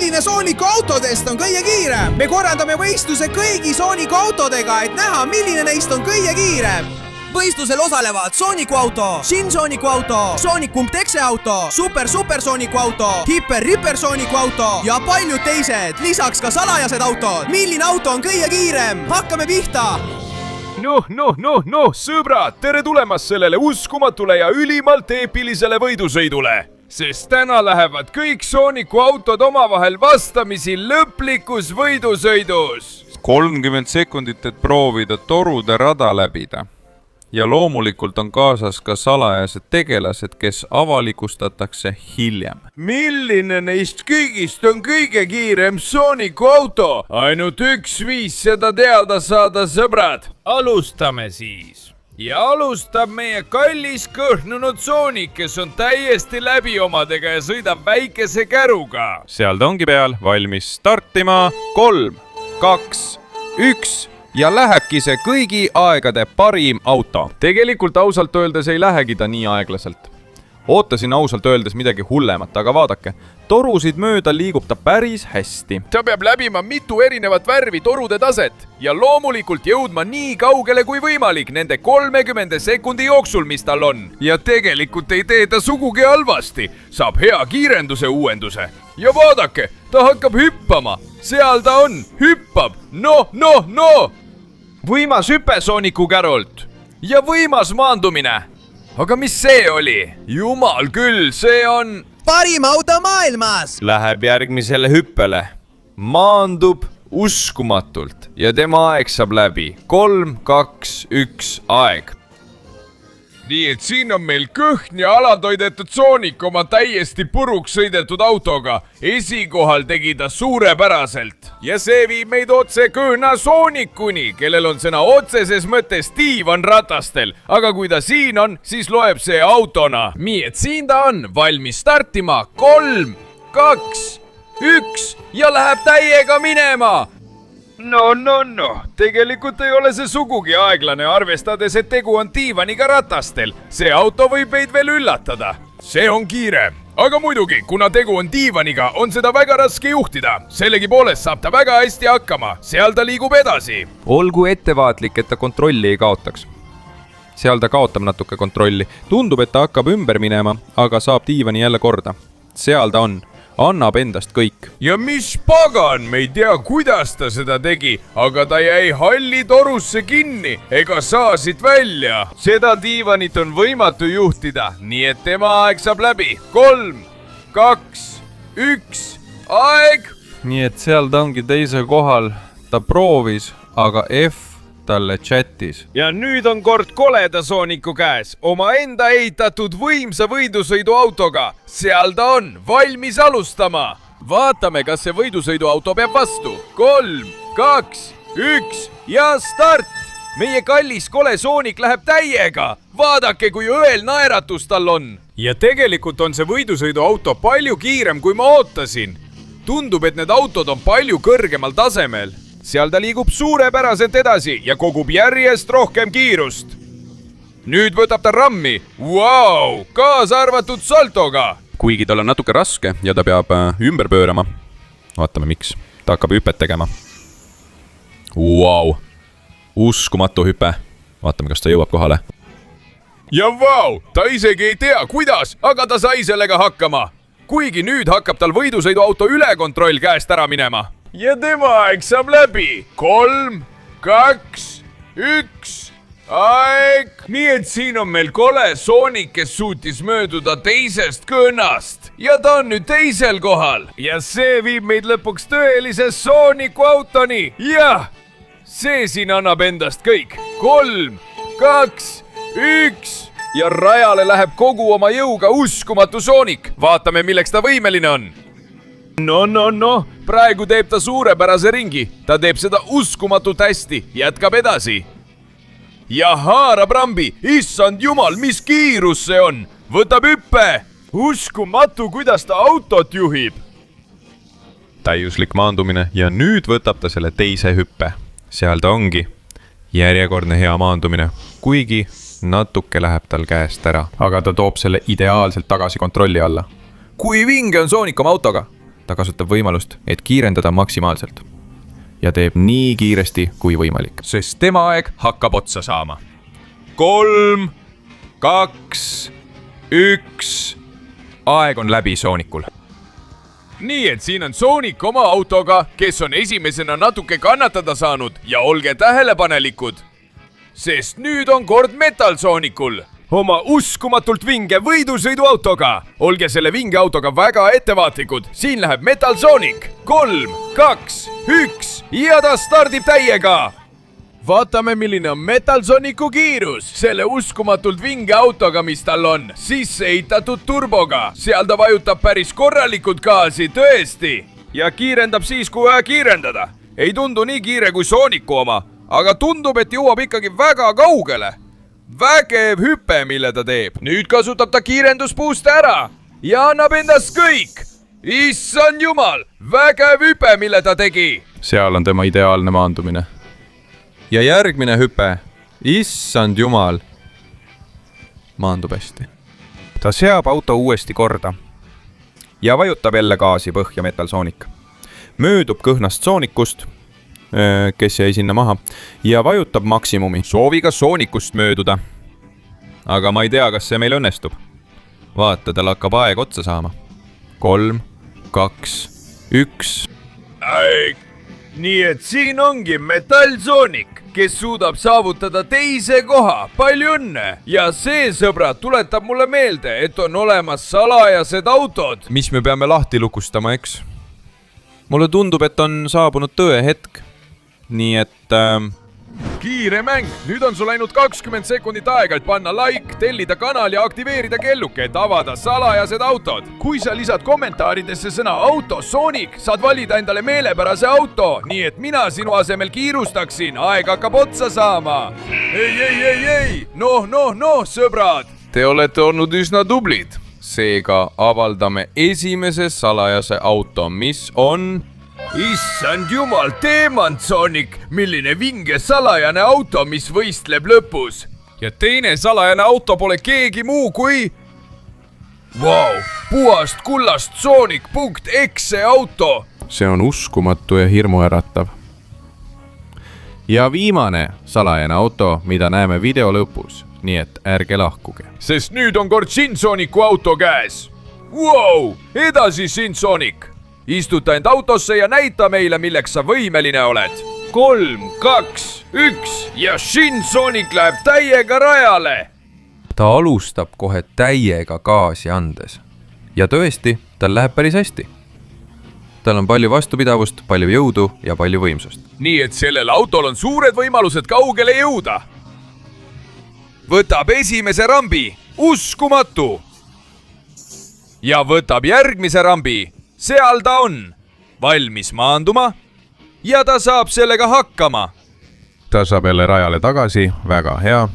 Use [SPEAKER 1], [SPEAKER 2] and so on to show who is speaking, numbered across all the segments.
[SPEAKER 1] milline Sooniku autodest on kõige kiirem? Me korraldame võistluse kõigi Sooniku autodega, et näha, milline neist on kõige kiirem. Võistlusel osalevad Sooniku auto, Shin Sooniku auto, Sonic.exe auto, Super Sooniku auto, Hyper Sooniku auto ja paljud teised, lisaks ka salajased autod. Milline auto on kõige kiirem? Hakkame pihta!
[SPEAKER 2] Sõbrad, tere tulemast sellele uskumatule ja ülimalt eepilisele võidusõidule. Sest täna lähevad kõik Sooniku autod omavahel vastamisi lõplikus võidusõidus.
[SPEAKER 3] 30 sekundit, et proovida torude rada läbida. Ja loomulikult on kaasas ka salajased tegelased, kes avalikustatakse hiljem.
[SPEAKER 2] Milline neist kõigist on kõige kiirem Sooniku auto? Ainult üks viis seda teada saada, sõbrad. Alustame siis. Ja alustab meie kallis kõhnunud Sonic, kes on täiesti läbi omadega ja sõidab väikese käruga.
[SPEAKER 3] Seal ta ongi peal, valmis startima. 3, 2, 1... ja lähebki see kõigi aegade parim auto. Tegelikult ausalt öeldes ei lähegi ta nii aeglaselt. Ootasin ausalt öeldes midagi hullemat, aga vaadake, torusid mööda liigub ta päris hästi.
[SPEAKER 2] Ta peab läbima mitu erinevat värvi torude taset ja loomulikult jõudma nii kaugele kui võimalik nende 30 sekundi jooksul, mis tal on. Ja tegelikult ei tee ta sugugi halvasti, saab hea kiirenduse uuenduse. Ja vaadake, ta hakkab hüppama. Seal ta on, hüppab. No! Võimas hüpe Sooniku kärolt ja võimas maandumine. Aga mis see oli? Jumal küll, see on
[SPEAKER 1] parim auto maailmas!
[SPEAKER 3] Läheb järgmisele hüppele. Maandub uskumatult ja tema aeg saab läbi. 3, 2, 1, aeg.
[SPEAKER 2] Nii et siin on meil kõhn ja alatoidetud Sonic oma täiesti puruks sõidetud autoga. Esikohal tegi ta suurepäraselt. Ja see viib meid otse kõhna Soonikuni, kellel on sõna otseses mõttes diivan ratastel. Aga kui ta siin on, siis loeb see autona. Nii et siin ta on, valmis startima. 3, 2, 1 ja läheb täiega minema. No, tegelikult ei ole see sugugi aeglane, arvestades, et tegu on diivaniga ratastel. See auto võib meid veel üllatada. See on kiire. Aga muidugi, kuna tegu on diivaniga, on seda väga raske juhtida. Sellegipoolest saab ta väga hästi hakkama. Seal ta liigub edasi.
[SPEAKER 3] Olgu ettevaatlik, et ta kontrolli ei kaotaks. Seal ta kaotab natuke kontrolli. Tundub, et ta hakkab ümber minema, aga saab diivani jälle korda. Seal ta on. Annab endast kõik.
[SPEAKER 2] Ja mis pagan, me ei tea, kuidas ta seda tegi, aga ta jäi halli torusse kinni ega saa siit välja. Seda diivanit on võimatu juhtida, nii et tema aeg saab läbi. 3, 2, 1, aeg!
[SPEAKER 3] Nii et seal ta ongi teise kohal. Ta proovis, aga F talle chatis.
[SPEAKER 2] Ja nüüd on kord koleda Sooniku käes, oma enda ehitatud võimsa võidusõiduautoga. Seal ta on, valmis alustama. Vaatame, kas see võidusõiduauto peab vastu. 3, 2, 1 ja start! Meie kallis kole Sonic läheb täiega. Vaadake, kui õel naeratus tal on. Ja tegelikult on see võidusõiduauto palju kiirem, kui ma ootasin. Tundub, et need autod on palju kõrgemal tasemel. Seal ta liigub suurepäraselt edasi ja kogub järjest rohkem kiirust. Nüüd võtab ta rammi. Vau, kaasa arvatud saltoga.
[SPEAKER 3] Kuigi tal on natuke raske ja ta peab ümber pöörama. Vaatame, miks. Ta hakkab hüpet tegema. Vau, uskumatu hüpe. Vaatame, kas ta jõuab kohale.
[SPEAKER 2] Ja vau, ta isegi ei tea, kuidas, aga ta sai sellega hakkama. Kuigi nüüd hakkab tal võidusõiduauto ülekontroll käest ära minema. Ja tema aeg saab läbi. 3, 2, 1, aeg! Nii et siin on meil kole Sonic, kes suutis mööduda teisest kõnnast. Ja ta on nüüd teisel kohal. Ja see viib meid lõpuks tõelise Sooniku autoni. Jah, see siin annab endast kõik. 3, 2, 1 ja rajale läheb kogu oma jõuga uskumatu Sonic. Vaatame, milleks ta võimeline on. No, praegu teeb ta suurepärase ringi. Ta teeb seda uskumatult hästi, jätkab edasi. Ja haarab rambi, issand jumal, mis kiirus see on. Võtab hüppe. Uskumatu, kuidas ta autot juhib.
[SPEAKER 3] Täiuslik maandumine ja nüüd võtab ta selle teise hüppe. Seal ta ongi. Järjekordne hea maandumine, kuigi natuke läheb tal käest ära. Aga ta toob selle ideaalselt tagasi kontrolli alla.
[SPEAKER 1] Kui vinge on Sonic oma autoga?
[SPEAKER 3] ta kasutab võimalust, et kiirendada maksimaalselt. Ja teeb nii kiiresti kui võimalik.
[SPEAKER 2] Sest tema aeg hakkab otsa saama. 3, 2, 1. Aeg on läbi Soonikul. Nii et siin on Soonik oma autoga, kes on esimesena natuke kannatada saanud ja olge tähelepanelikud. Sest nüüd on kord Metal Soonikul. Oma uskumatult vinge võidusõiduautoga. Olge selle vinge autoga väga ettevaatlikud. Siin läheb Metal Sonic. 3, 2, 1 ja ta stardib täiega. Vaatame, milline on Metal Sonicu kiirus. Selle uskumatult vinge autoga, mis tal on, sisse ehitatud turboga. Seal ta vajutab päris korralikult gaasi, tõesti. Ja kiirendab siis, kui vaja kiirendada. Ei tundu nii kiire kui Sooniku oma, aga tundub, et jõuab ikkagi väga kaugele. Vägev hüpe, mille ta teeb. Nüüd kasutab ta kiirenduspuuste ära ja annab endast kõik. Issand jumal, vägev hüpe, mille ta tegi.
[SPEAKER 3] Seal on tema ideaalne maandumine. Ja järgmine hüpe. Issand jumal. Maandub hästi. Ta seab auto uuesti korda. Ja vajutab jälle gaasi põhja Metal Sonic. Möödub kõhnast Soonikust, kes jäi sinna maha, ja vajutab maksimumi. Sooviga Soonikust mööduda. Aga ma ei tea, kas see meil õnnestub. Vaata, tal hakkab aeg otsa saama. 3, 2, 1.
[SPEAKER 2] Nii et siin ongi Metal Sonic, kes suudab saavutada teise koha. Palju õnne! Ja see, sõbrad, tuletab mulle meelde, et on olemas salajased autod.
[SPEAKER 3] Mis me peame lahti lukustama, eks? Mulle tundub, et on saabunud tõe hetk. Nii et...
[SPEAKER 2] Kiire mäng! Nüüd on sul ainult 20 sekundit aega, et panna like, tellida kanal ja aktiveerida kelluke, et avada salajased autod. Kui sa lisad kommentaaridesse sõna auto Sonic, saad valida endale meelepärase auto, nii et mina sinu asemel kiirustaksin. Aeg hakkab otsa saama. Ei! Noh, sõbrad! Te olete olnud üsna tublid. Seega avaldame esimese salajase auto, mis on... Issand jumal, Teemant Sonic, milline vinge salajane auto, mis võistleb lõpus. Ja teine salajane auto pole keegi muu kui... puhast kullast Sonic.exe auto.
[SPEAKER 3] See on uskumatu ja hirmuäratav. Ja viimane salajane auto, mida näeme video lõpus, nii et ärge lahkuge.
[SPEAKER 2] Sest nüüd on kord Shinsonicu auto käes. Edasi Shinsonic. Istuta end autosse ja näita meile, milleks sa võimeline oled. 3, 2, 1 ja Shinsonic läheb täiega rajale.
[SPEAKER 3] Ta alustab kohe täiega gaasi andes. Ja tõesti, tal läheb päris hästi. Tal on palju vastupidavust, palju jõudu ja palju võimsust.
[SPEAKER 2] Nii et sellel autol on suured võimalused kaugele jõuda. Võtab esimese rambi. Uskumatu. Ja võtab järgmise rambi. Seal ta on, valmis maanduma ja ta saab sellega hakkama.
[SPEAKER 3] Ta saab jälle rajale tagasi, väga hea.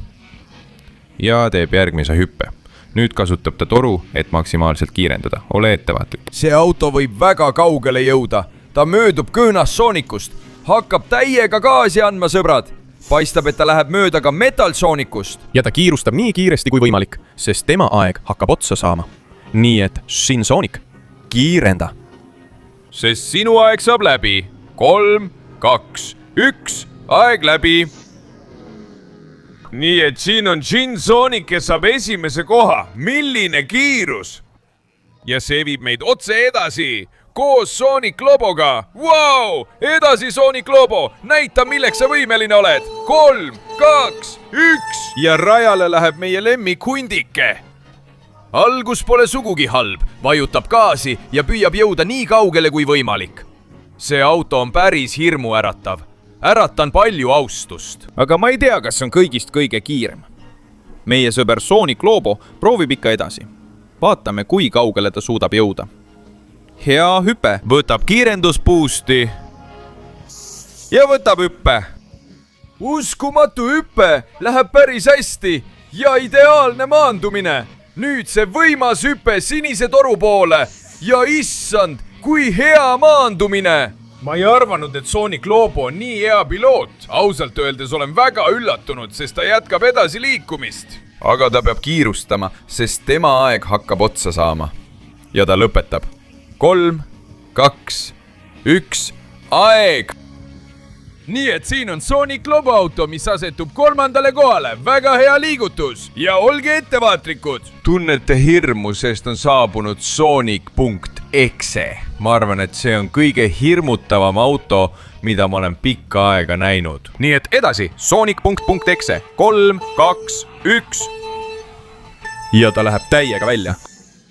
[SPEAKER 3] Ja teeb järgmise hüppe. Nüüd kasutab ta toru, et maksimaalselt kiirendada. Ole ettevaatlik.
[SPEAKER 2] See auto võib väga kaugele jõuda. Ta möödub kõõnast Soonikust. Hakkab täiega gaasi andma, sõbrad. Paistab, et ta läheb mööda ka Metal Soonikust.
[SPEAKER 4] Ja ta kiirustab nii kiiresti kui võimalik, sest tema aeg hakkab otsa saama. Nii et Shinsonic, kiirenda.
[SPEAKER 2] Sest sinu aeg saab läbi. 3, 2, 1, aeg läbi. Nii et siin on Shinsonic, kes saab esimese koha. Milline kiirus! Ja see viib meid otse edasi. Koos Sonic Loboga. Edasi Sonic Lobo. Näita, milleks sa võimeline oled. 3, 2, 1 ja rajale läheb meie lemmikhundike. Algus pole sugugi halb, vajutab gaasi ja püüab jõuda nii kaugele kui võimalik. See auto on päris hirmuäratav. Äratan palju austust.
[SPEAKER 4] Aga ma ei tea, kas on kõigist kõige kiirem. Meie sõber Sonic Lobo proovib ikka edasi. Vaatame, kui kaugele ta suudab jõuda. Hea hüpe.
[SPEAKER 2] Võtab kiirenduspuusti ja võtab hüppe. Uskumatu hüppe, läheb päris hästi ja ideaalne maandumine. Nüüd see võimas hüpe sinise toru poole ja issand, kui hea maandumine. Ma ei arvanud, et Sonic Lobo on nii hea piloot. Ausalt öeldes olen väga üllatunud, sest ta jätkab edasi liikumist.
[SPEAKER 3] Aga ta peab kiirustama, sest tema aeg hakkab otsa saama. Ja ta lõpetab. 3, 2, 1, aeg!
[SPEAKER 2] nii et siin on Sonic loboauto, mis asetub 3. kohale. Väga hea liigutus ja olge ettevaatlikud.
[SPEAKER 3] Tunnete hirmu, sest on saabunud Sonic.exe. Ma arvan, et see on kõige hirmutavam auto, mida ma olen pikka aega näinud. Nii et edasi, Sonic.exe, 3, 2, 1. Ja ta läheb täiega välja.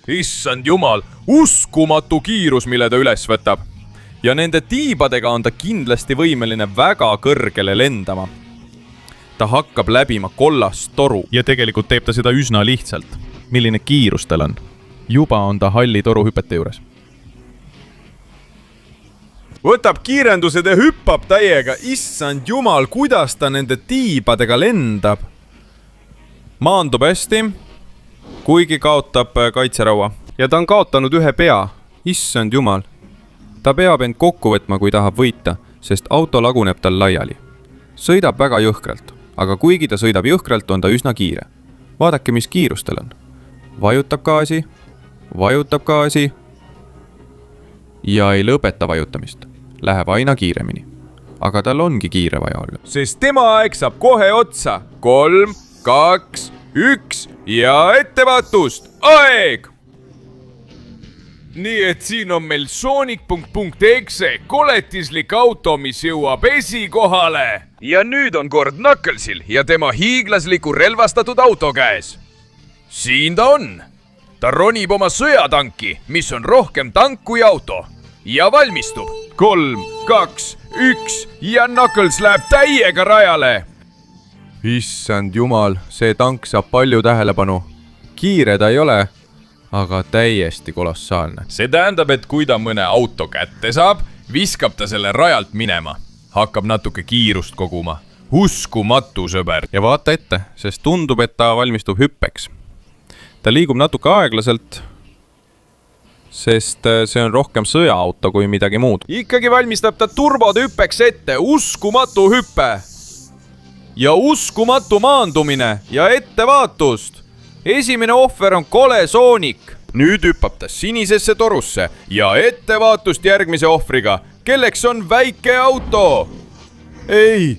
[SPEAKER 3] Issand jumal, uskumatu kiirus, mille ta üles võtab. Ja nende tiibadega on ta kindlasti võimeline väga kõrgele lendama. Ta hakkab läbima kollast toru. Ja tegelikult teeb ta seda üsna lihtsalt. Milline kiirus tal on? Juba on ta halli toru hüpete juures. Võtab kiirendused ja hüppab täiega. Issand jumal, kuidas ta nende tiibadega lendab. Maandub hästi, kuigi kaotab kaitseraua. Ja ta on kaotanud ühe pea. Issand jumal. Ta peab end kokku võtma, kui tahab võita, sest auto laguneb tal laiali. Sõidab väga jõhkralt, aga kuigi ta sõidab jõhkralt, on ta üsna kiire. Vaadake, mis kiirus tal on. Vajutab gaasi ja ei lõpeta vajutamist. Läheb aina kiiremini. Aga tal ongi kiire vaja olla. Sest tema aeg saab kohe otsa. 3, 2, 1 ja ettevaatust. Aeg! Nii et siin on meil Sonic.exe koletislik auto, mis jõuab esikohale. Ja nüüd on kord Knucklesil ja tema hiiglasliku relvastatud auto käes. Siin ta on. Ta ronib oma sõjatanki, mis on rohkem tank kui auto. Ja valmistub. 3, 2, 1 ja Knuckles läheb täiega rajale. Issand jumal, see tank saab palju tähelepanu. Kiire ta ei ole, aga täiesti kolossaalne. See tähendab, et kui ta mõne auto kätte saab, viskab ta selle rajalt minema. Hakkab natuke kiirust koguma. Uskumatu, sõber. Ja vaata ette, sest tundub, et ta valmistub hüppeks. Ta liigub natuke aeglaselt, sest see on rohkem sõjaauto kui midagi muud. Ikkagi valmistab ta turbode hüppeks ette. Uskumatu hüppe. Ja uskumatu maandumine ja ettevaatust. Esimene ohver on kole Sonic. Nüüd hüppab ta sinisesse torusse ja ettevaatust järgmise ohvriga, kelleks on väike auto. Ei,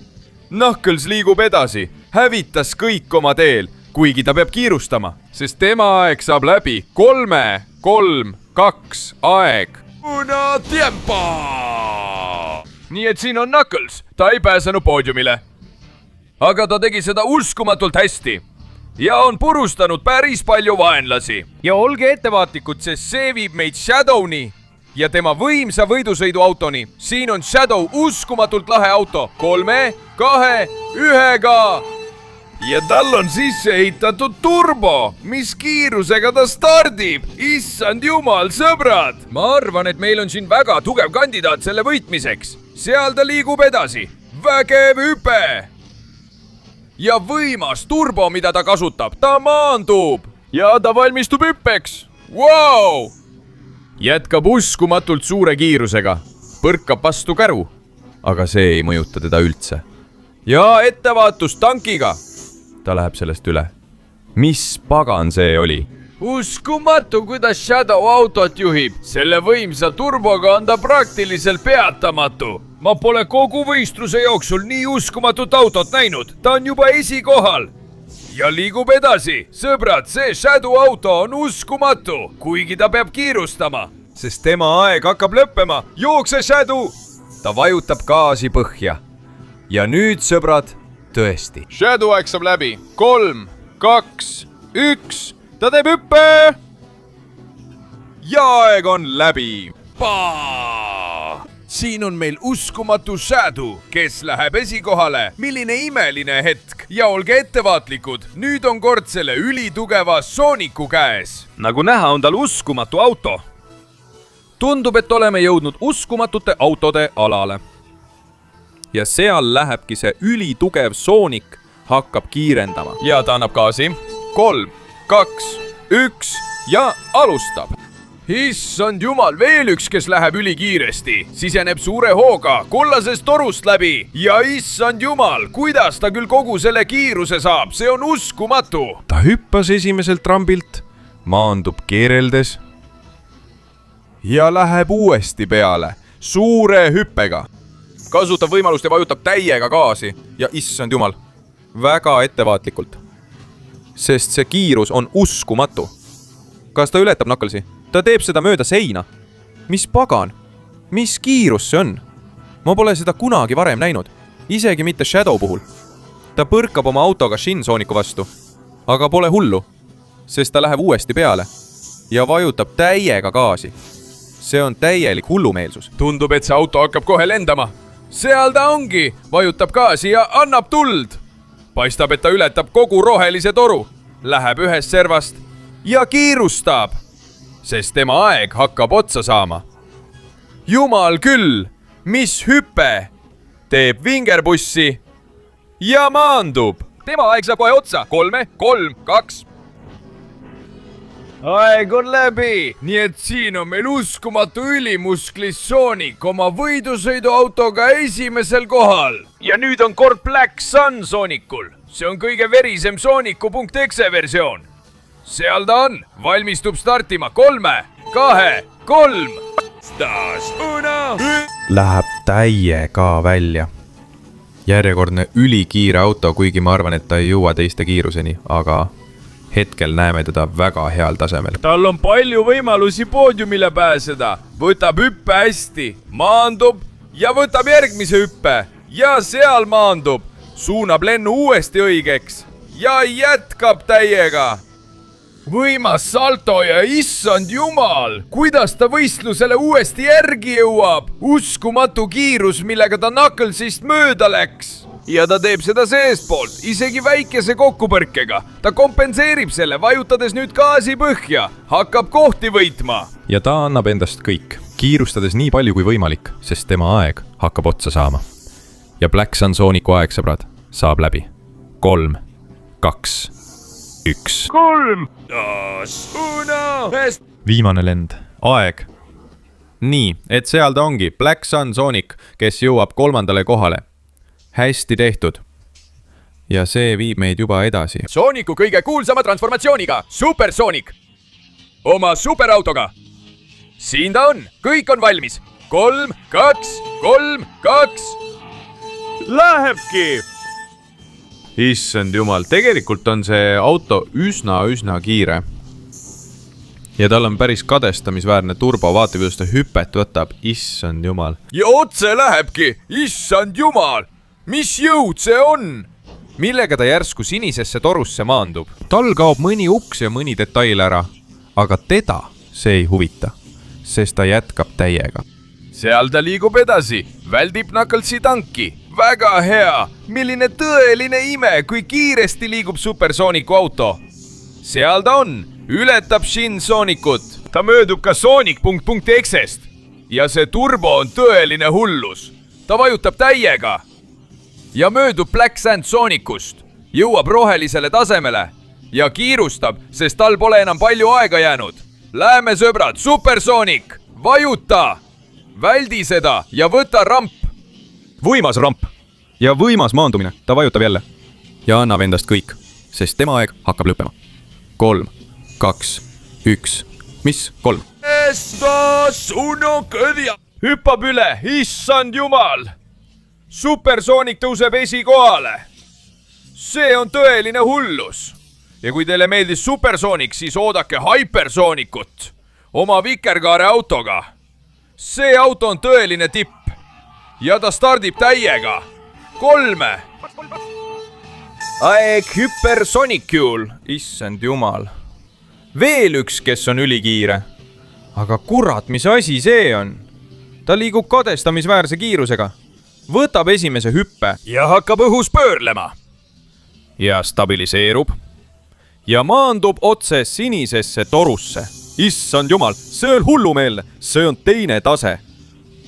[SPEAKER 3] Knuckles liigub edasi, hävitas kõik oma teel, kuigi ta peab kiirustama, sest tema aeg saab läbi. 3, 3, 2, aeg. Una tiempo! Nii et siin on Knuckles, ta ei pääsenud poodiumile. Aga ta tegi seda uskumatult hästi. Ja on purustanud päris palju vaenlasi. Ja olge ettevaatlikud, sest see viib meid Shadowni ja tema võimsa võidusõiduautoni. Siin on Shadow uskumatult lahe auto. 3, 2, 1-ga. Ja tal on sisse ehitatud turbo. Mis kiirusega ta stardib? Issand jumal, sõbrad! Ma arvan, et meil on siin väga tugev kandidaat selle võitmiseks. Seal ta liigub edasi. Vägev hüpe! Ja võimas turbo, mida ta kasutab. Ta maandub. Ja ta valmistub hüppeks. Wow! Jätkab uskumatult suure kiirusega. Põrkab vastu käru. Aga see ei mõjuta teda üldse. Ja ettevaatus tankiga. Ta läheb sellest üle. Mis pagan see oli? Uskumatu, kuidas Shadow autot juhib. Selle võimsa turboga on ta praktiliselt peatamatu. Ma pole kogu võistluse jooksul nii uskumatut autot näinud. Ta on juba esikohal. Ja liigub edasi. Sõbrad, see Shadow auto on uskumatu, kuigi ta peab kiirustama. Sest tema aeg hakkab lõppema. Jookse, Shadow! Ta vajutab gaasi põhja. Ja nüüd, sõbrad, tõesti. Shadow aeg saab läbi. 3, 2, 1. Ta teeb hüppe. Ja aeg on läbi. Siin on meil uskumatu Shadow, kes läheb esikohale. Milline imeline hetk. Ja olge ettevaatlikud. Nüüd on kord selle ülitugeva Sonicu käes. Nagu näha, on tal uskumatu auto. Tundub, et oleme jõudnud uskumatute autode alale. Ja seal lähebki see ülitugev Sonic hakkab kiirendama. Ja ta annab gaasi. 3, 2, 1 ja alustab. Issand jumal, veel üks, kes läheb ülikiiresti. Siseneb suure hooga kollasest torust läbi. Ja issand jumal, kuidas ta küll kogu selle kiiruse saab, see on uskumatu. Ta hüppas esimeselt rambilt, maandub keereldes ja läheb uuesti peale suure hüppega. kasutab võimalust ja vajutab täiega gaasi ja issand jumal, väga ettevaatlikult. Sest see kiirus on uskumatu. Kas ta ületab Knucklesi? Ta teeb seda mööda seina. Mis pagan? Mis kiirus see on? Ma pole seda kunagi varem näinud. Isegi mitte Shadow puhul. Ta põrkab oma autoga Shinsonic'u vastu. Aga pole hullu, sest ta läheb uuesti peale ja vajutab täiega gaasi. See on täielik hullumeelsus.
[SPEAKER 2] Tundub, et see auto hakkab kohe lendama. Seal ta ongi, vajutab gaasi ja annab tuld. Paistab, et ta ületab kogu rohelise toru. Läheb ühest servast ja kiirustab, sest tema aeg hakkab otsa saama. Jumal küll, mis hüpe! Teeb vingerbussi ja maandub. Tema aeg saab kohe otsa. 3, 3, 2. Aeg on läbi. Nii et siin on meil uskumatu ülimusklis Sonic oma võidusõiduautoga esimesel kohal. Ja nüüd on kord Black Sun Sonicul. See on kõige verisem Sonicu.exe versioon. Seal ta on. Valmistub startima. 3, 2, 3.
[SPEAKER 3] Läheb täiega välja. Järjekordne ülikiire auto, kuigi ma arvan, et ta ei jõua teiste kiiruseni, aga hetkel näeme teda väga heal tasemel.
[SPEAKER 2] Tal on palju võimalusi poodiumile pääseda. Võtab hüppe hästi, maandub ja võtab järgmise hüppe ja seal maandub. Suunab lennu uuesti õigeks ja jätkab täiega. Võimas salto ja issand jumal, kuidas ta võistlusele uuesti järgi jõuab. Uskumatu kiirus, millega ta Knucklesist mööda läks. Ja ta teeb seda seestpoolt, isegi väikese kokkupõrkega. Ta kompenseerib selle, vajutades nüüd gaasi põhja. Hakkab kohti võitma.
[SPEAKER 3] Ja ta annab endast kõik, kiirustades nii palju kui võimalik, sest tema aeg hakkab otsa saama. Ja Black Sun Sonicu aeg, sõbrad, saab läbi. 3, 2, 1.
[SPEAKER 2] 3, 2, 1.
[SPEAKER 3] Viimane lend. Aeg. Nii, et seal ta ongi. Black Sun Sonic, kes jõuab 3. kohale. Hästi tehtud. Ja see viib meid juba edasi.
[SPEAKER 2] Sonicu kõige kuulsama transformatsiooniga. Super Sonic. Oma superautoga. Siin ta on. Kõik on valmis. 3, 2, 3, 2. Lähebki.
[SPEAKER 3] Issand jumal, tegelikult on see auto üsna kiire. Ja tal on päris kadestamisväärne turbo, vaata kuidas ta hüpet võtab, issand jumal.
[SPEAKER 2] Ja otse lähebki, issand jumal, mis jõud see on?
[SPEAKER 3] Millega ta järsku sinisesse torusse maandub? Tal kaob mõni uks ja mõni detail ära, aga teda see ei huvita, sest ta jätkab täiega.
[SPEAKER 2] Seal ta liigub edasi, väldib Knucklesi tanki. Väga hea, milline tõeline ime, kui kiiresti liigub Super Sonicu auto. Seal ta on, ületab Shinsonic'ut. Ta möödub ka Sonic.exest. Ja see turbo on tõeline hullus. Ta vajutab täiega. Ja möödub Black Sun Sonicust. Jõuab rohelisele tasemele. Ja kiirustab, sest tal pole enam palju aega jäänud. Läheme sõbrad, Super Sonic, vajuta! Väldi seda ja võta ramp.
[SPEAKER 3] Võimas ramp ja võimas maandumine, ta vajutab jälle ja annab endast kõik, sest tema aeg hakkab lõppema. 3, 2, 1, mis 3?
[SPEAKER 2] Hüppab üle, issand jumal! Super Sonic tõuseb esikohale. See on tõeline hullus. Ja kui teile meeldis Super Sonic, siis oodake Hypersonicut oma vikerkaare autoga. See auto on tõeline tipp. Ja ta stardib täiega. 3. Aeg Hypersonicul. Issand jumal. Veel üks, kes on ülikiire. Aga kurat, mis asi see on? Ta liigub kadestamisväärse kiirusega. Võtab esimese hüppe. Ja hakkab õhus pöörlema. Ja stabiliseerub. Ja maandub otse sinisesse torusse. Issand jumal, see on hullumeelne. See on teine tase.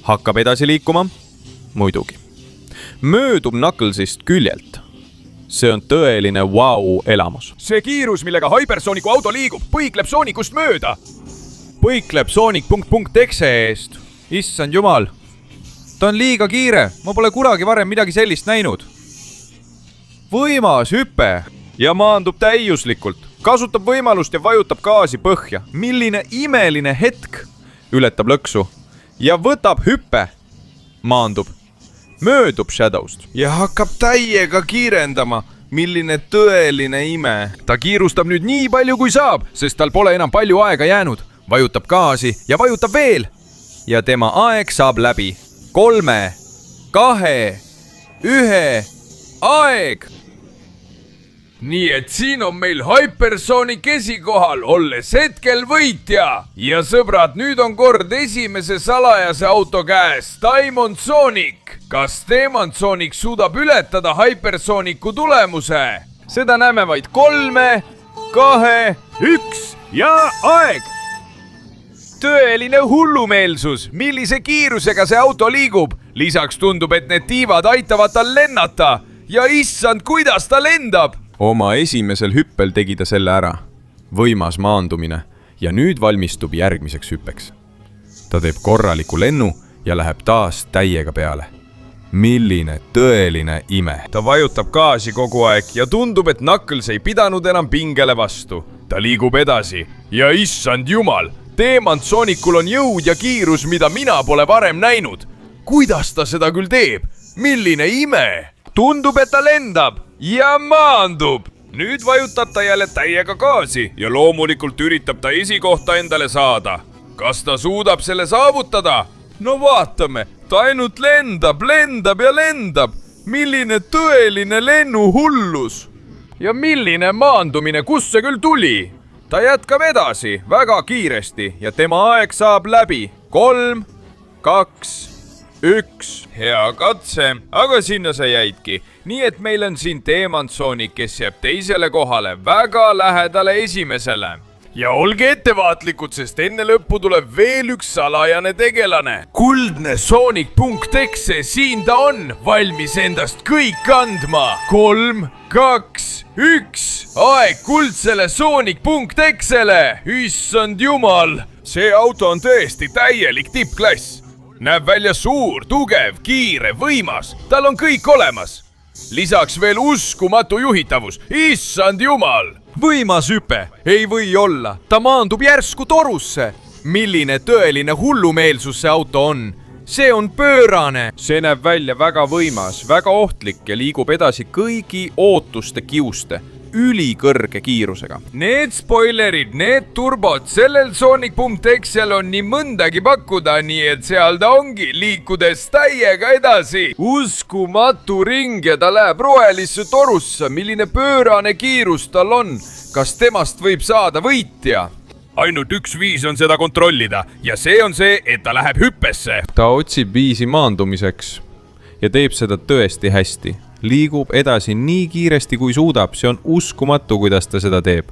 [SPEAKER 2] Hakkab edasi liikuma. Muidugi. Möödub Knucklesist küljelt. See on tõeline wow-elamus. See kiirus, millega Hypersonicu auto liigub, põikleb Sonicust mööda. Põikleb Sonic.exe eest. Issand jumal. Ta on liiga kiire. Ma pole kunagi varem midagi sellist näinud. Võimas hüpe. Ja maandub täiuslikult. Kasutab võimalust ja vajutab gaasi põhja. Milline imeline hetk.
[SPEAKER 4] ületab lõksu ja võtab hüppe. Maandub, möödub Shadowst
[SPEAKER 3] ja hakkab täiega kiirendama. Milline tõeline ime.
[SPEAKER 2] ta kiirustab nüüd nii palju kui saab, sest tal pole enam palju aega jäänud. vajutab gaasi ja vajutab veel.
[SPEAKER 4] ja tema aeg saab läbi. 3, 2, 1, aeg!
[SPEAKER 2] nii et siin on meil Hypersonic esikohal, olles hetkel võitja. ja sõbrad, nüüd on kord esimese salajase auto käes, Diamond Sonic. kas Demon Sonic suudab ületada Hypersonicu tulemuse? seda näeme vaid 3, 2, 1 ja aeg! tõeline hullumeelsus, millise kiirusega see auto liigub. lisaks tundub, et need tiivad aitavad tal lennata ja issand, kuidas ta lendab.
[SPEAKER 3] Oma esimesel hüppel tegi ta selle ära. Võimas maandumine ja nüüd valmistub järgmiseks hüppeks. Ta teeb korraliku lennu ja läheb taas täiega peale. Milline tõeline ime.
[SPEAKER 2] ta vajutab gaasi kogu aeg ja tundub, et Knuckles ei pidanud enam pingele vastu. ta liigub edasi ja issand jumal, Demon Sonicul on jõud ja kiirus, mida mina pole varem näinud. kuidas ta seda küll teeb? Milline ime! tundub, et ta lendab ja maandub. nüüd vajutab ta jälle täiega gaasi ja loomulikult üritab ta esikohta endale saada. kas ta suudab selle saavutada? no vaatame, ta ainult lendab, lendab ja lendab. milline tõeline lennuhullus. ja milline maandumine, kust see küll tuli? ta jätkab edasi väga kiiresti ja tema aeg saab läbi. 3, 2, 1. hea katse, aga sinna sa jäidki. nii et meil on siin Demon Sonic, kes jääb teisele kohale, väga lähedale esimesele. ja olge ettevaatlikud, sest enne lõppu tuleb veel üks salajane tegelane. kuldne Sonic.exe, siin ta on, valmis endast kõik andma. 3, 2, 1, aeg kuldsele Sonic.exele. issand jumal, see auto on tõesti täielik tippklass. näeb välja suur, tugev, kiire, võimas, tal on kõik olemas. lisaks veel uskumatu juhitavus, issand jumal. võimas hüpe, ei või olla, ta maandub järsku torusse. milline tõeline hullumeelsus see auto on? see on pöörane.
[SPEAKER 3] See näeb välja väga võimas, väga ohtlik ja liigub edasi kõigi ootuste kiuste. Ülikõrge kiirusega.
[SPEAKER 2] Need spoilerid, need turbod, sellel Sonic.exel on nii mõndagi pakkuda, nii et seal ta ongi, liikudes täiega edasi. uskumatu ring ja ta läheb rohelisse torusse. milline pöörane kiirus tal on. kas temast võib saada võitja? ainult üks viis on seda kontrollida ja see on see, et ta läheb hüppesse.
[SPEAKER 3] Ta otsib viisi maandumiseks ja teeb seda tõesti hästi. Liigub edasi nii kiiresti kui suudab, see on uskumatu, kuidas ta seda teeb.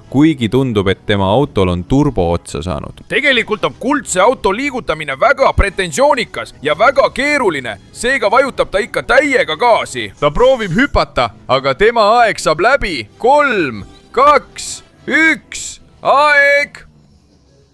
[SPEAKER 3] Kuigi tundub, et tema autol on turbo otsa saanud.
[SPEAKER 2] tegelikult on kuldse auto liigutamine väga pretensioonikas ja väga keeruline, seega vajutab ta ikka täiega gaasi. ta proovib hüpata, aga tema aeg saab läbi. 3, 2, 1, aeg!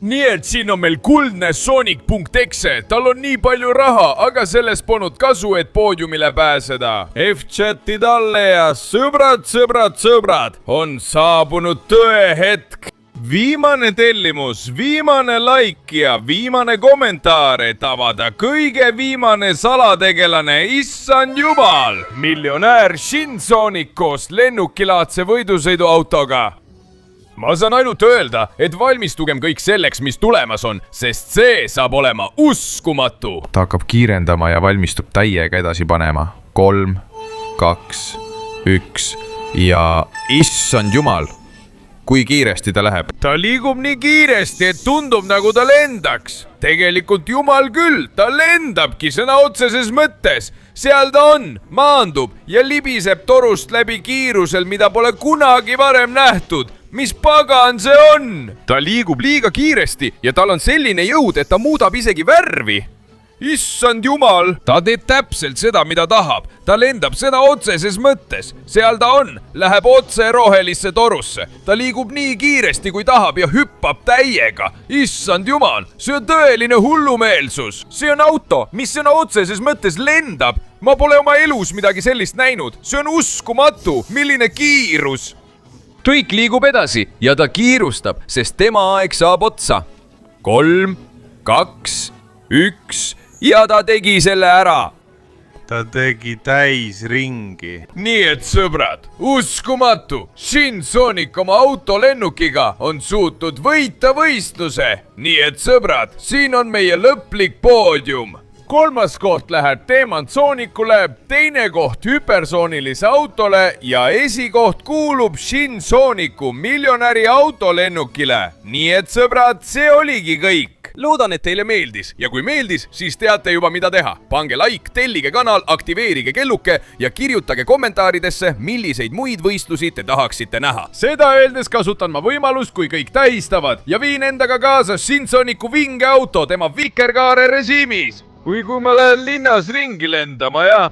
[SPEAKER 2] nii et siin on meil kuldne Sonic.exe, tal on nii palju raha, aga sellest polnud kasu, et poodiumile pääseda. F-chati talle ja sõbrad, on saabunud tõehetk. viimane tellimus, viimane like ja viimane kommentaar, et avada kõige viimane salategelane, issand jumal. miljonäär Shin Sonic koos lennukilaadse võidusõiduautoga. ma saan ainult öelda, et valmistugem kõik selleks, mis tulemas on, sest see saab olema uskumatu.
[SPEAKER 3] Ta hakkab kiirendama ja valmistub täiega edasi panema. 3, 2, 1 ja issand jumal, kui kiiresti ta läheb.
[SPEAKER 2] ta liigub nii kiiresti, et tundub nagu ta lendaks. tegelikult jumal küll, ta lendabki sõna otseses mõttes. seal ta on, maandub ja libiseb torust läbi kiirusel, mida pole kunagi varem nähtud. mis pagan see on? ta liigub liiga kiiresti ja tal on selline jõud, et ta muudab isegi värvi. issand jumal, ta teeb täpselt seda, mida tahab. ta lendab sõna otseses mõttes. seal ta on, läheb otse rohelisse torusse. ta liigub nii kiiresti, kui tahab ja hüppab täiega. issand jumal, see on tõeline hullumeelsus. see on auto, mis sõna otseses mõttes lendab. ma pole oma elus midagi sellist näinud. see on uskumatu, milline kiirus. kõik liigub edasi ja ta kiirustab, sest tema aeg saab otsa. 3,
[SPEAKER 3] 2, 1 ja ta tegi selle ära.
[SPEAKER 5] ta tegi täisringi.
[SPEAKER 2] nii et sõbrad, uskumatu, Shinsonic oma autolennukiga on suutnud võita võistluse. nii et sõbrad, siin on meie lõplik poodium. 3. koht läheb Teemantsoonikule, 2. koht hüpersoonilise autole ja esikoht kuulub Shinsonicu miljonäri autolennukile. nii et sõbrad, see oligi kõik. loodan, et teile meeldis ja kui meeldis, siis teate juba, mida teha. pange like, tellige kanal, aktiveerige kelluke ja kirjutage kommentaaridesse, milliseid muid võistlusi te tahaksite näha. seda öeldes kasutan ma võimalust, kui kõik tähistavad ja viin endaga kaasa Shinsonicu vinge auto tema vikerkaare režiimis. või kui ma lähen linnas ringi lendama ja...